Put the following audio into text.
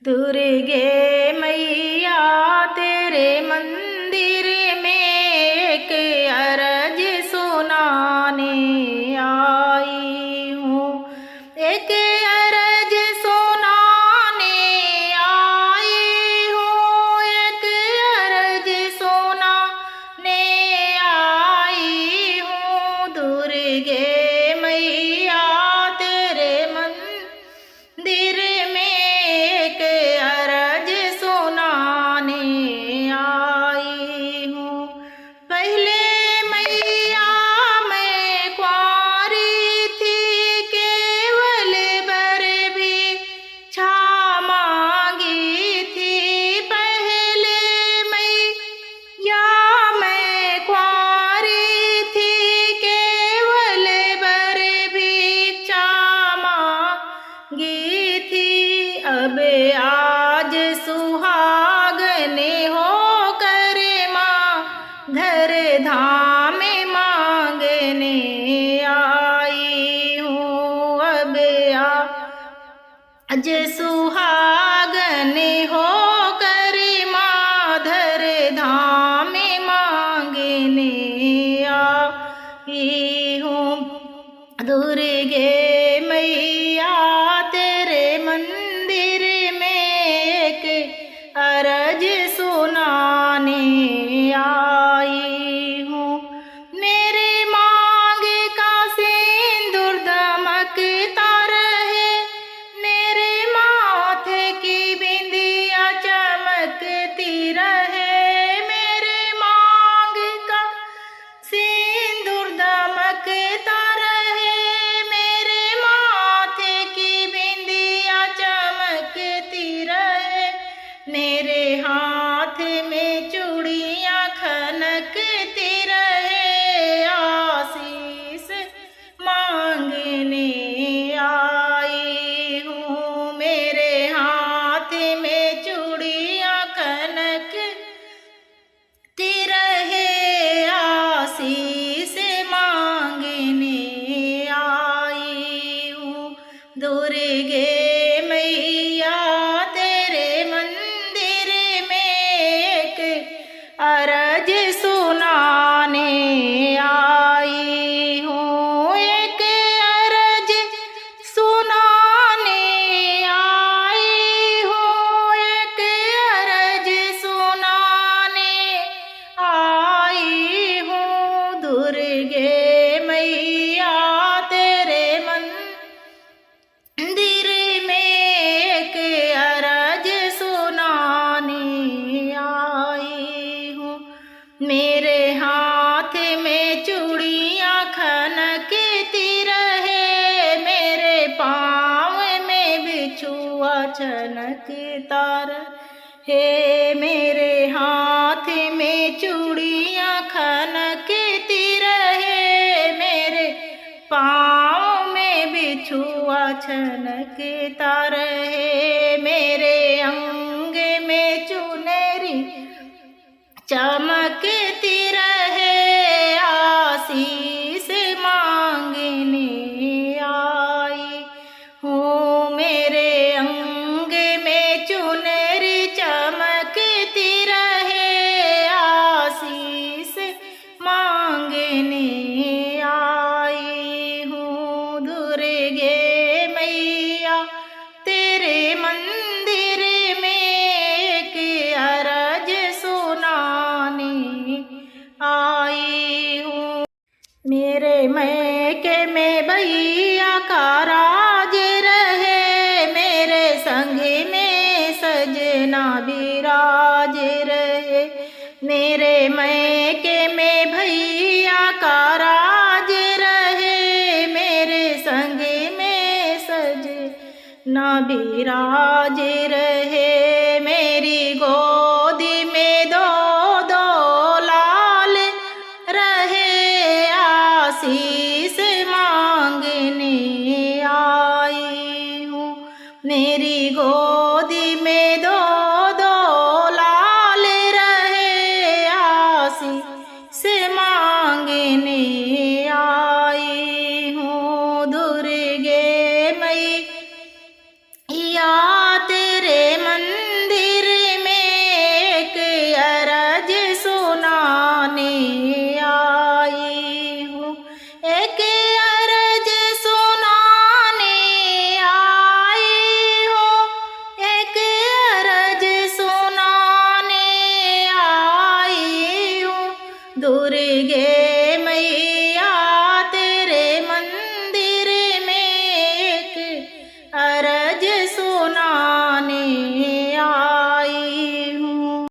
दुर्गे मैया तेरे मंदिर में एक अर्ज सुनाने आई हूँ, एक अर्ज सुनाने आई हूँ, एक अर्ज सुनाने आई हूँ। दुर्गे मैया तेरे मंदिर में एक अर्ज सुनाने आई हूँ। पहले मैया मैं कुंवारी थी, केवल बर भिक्षा मांगी थी। पहले मैया मैं कुंवारी थी, केवल बर भिक्षा मांगी थी। अब आज सुहागन हो कर माँ घर धाम मांगने आई हूँ। अब आज सुहागन हो कर माँ घर धाम मांगने आई हूँ। दुर्गे मैया तेरे मंदिर में एक अर्ज सुनाने आई हूँ। मेरे मांग का सिंदूर दमकता रहे, मेरे माथे की बिंदिया चमकती रहे। मेरे मांग का सिंदूर दमकता रहे, मेरे माथे की बिंदिया चमकती रहे। मेरे हाथ में चूड़ियाँ खनकती रहे, आशीष मांगने आई हूँ। मेरे हाथ में चूड़ियाँ खनकती रहे, आशीष मांगने आई हूँ। दुर्गे मैया तेरे मंदिर में एक अर्ज सुनाने आई हूँ, एक अर्ज सुनाने आई हूँ, एक अर्ज सुनाने आई हूँ। दुर्गे मैया तेरे मंदिर में एक अर्ज सुनाने आई हूँ। मेरे हाथ में चूड़ियाँ खनकती रहे, मेरे पाँव में बिछुआ छनकता रहे। मेरे हाथ में चूड़ियाँ खनकती रहे, मेरे पाँव में बिछुआ छनकता रहे। मेरे अंग में चुनरी चमकती रहे, आशीष मांगने आई हूँ। मेरे अंग में चुनरी चमकती रहे, आशीष मांगने आई हूँ। दुर्गे मैया तेरे मंदिर में एक अर्ज सुनाने आई हूँ। मेरे मैके में भैया का राज रहे, मेरे संग में सजना विराज रहे। मेरे मैके में भैया का राज रहे, मेरे संग में सजना विराज रहे। मेरी गोदी में दो दो लाल रहे, आशीष मांगने आई हूँ। मेरी गोदी